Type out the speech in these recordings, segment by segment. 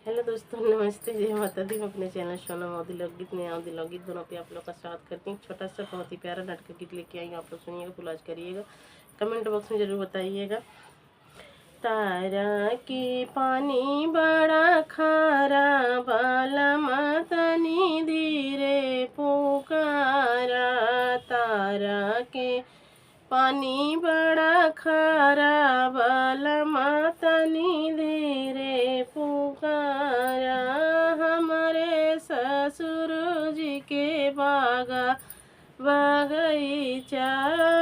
Hello दोस्तों, नमस्ते, जय माता दी। मैं अपने चैनल सोना मोदी लोकगीत में आउदी लोकगीत दोनों पे आप लोग का स्वागत करती हूँ। छोटा सा बहुत ही प्यारा नाटक गीत लेके आई हूँ, आप लोग सुनिएगा, पुलाज करिएगा, कमेंट बॉक्स में ज़रूर बताइएगा। तारा के पानी बड़ा खारा, बालमा तनी धीरे पुकारा। तारा के पानी बड़ा खारा, बालमा तनी धीरे पुकारा। हमारे ससुर जी के बागा बगीचा,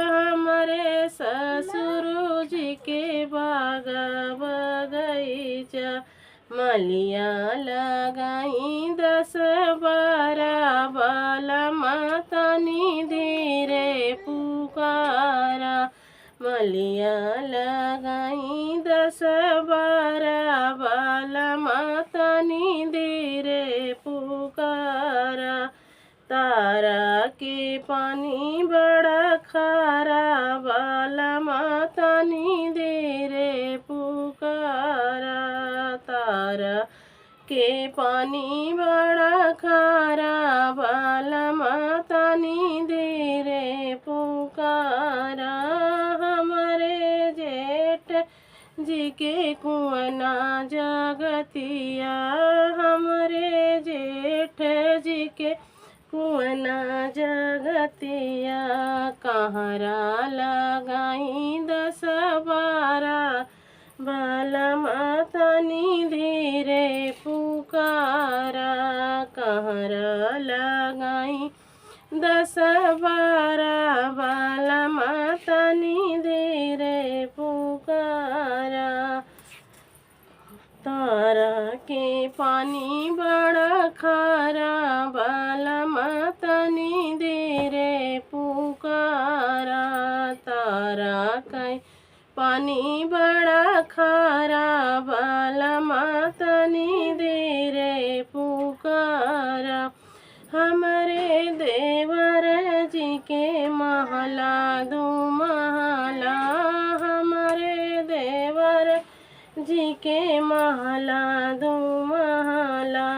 हमारे ससुर जी के बागा बगीचा। मलिया लगाई 10-12, बालमा तनी धीरे पुकारा। मलिया लगाई 10-12, बालमा तनी धीरे पुकारा। तारा के पानी बड़ा खारा, बालमा तनी धीरे पुकारा। तारा के पानी बड़ा खारा, बालमा तनी धीरे पुकारा। हमारे जेठ जी के कुआना जगतिया, हमारे जेठ जी के कुआना जगतिया। कहरा लगाई 10-12, बालमा तनी धीरे पुकारा। कहरा लगाई 10-12, बालमा तनी धीरे पुकारा। तारा के पानी बड़ा खारा, बालमा तनी धीरे पुकारा। तारा के पानी बड़ा खारा, बालमा तनी धीरे पुकारा। हमारे देवर जी के महला 2 महला, हमारे देवर जी के महला 2 महला।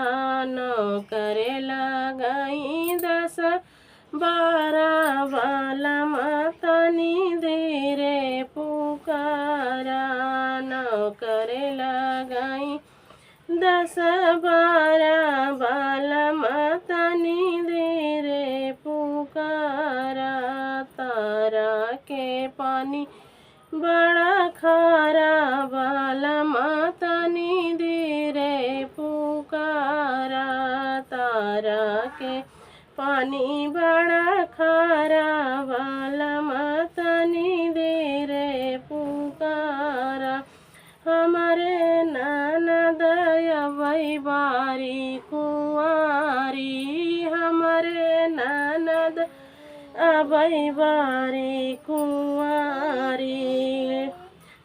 नौकर लगाई 10-12, बालमा तनी धीरे पुकारा। नौकर लगाई 10-12, बालमा तनी धीरे पुकारा। तारा के पानी बड़ा खारा, बालमा तनी धीरे पुकारा। तारा के पानी बड़ा खारा, बालमा तनी धीरे पुकारा। हमारे ननद अबई बारी कुंवारी, हमारे ननद अबई बारी कुंवारी।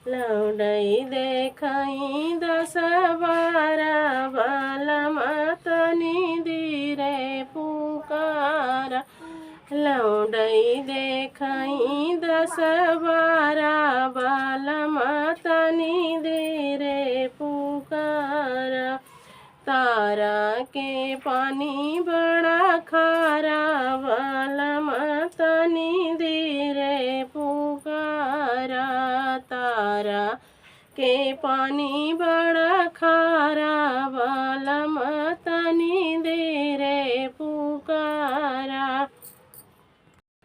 लौडई देखई 10-12, बालमा तनी धीरे पुकारा। लौडई देखई 10-12, बालमा तनी धीरे पुकारा। तारा के पानी बड़ा खारा, बालमा तनी धीरे पुकारा। तारा के पानी बड़ा खारा,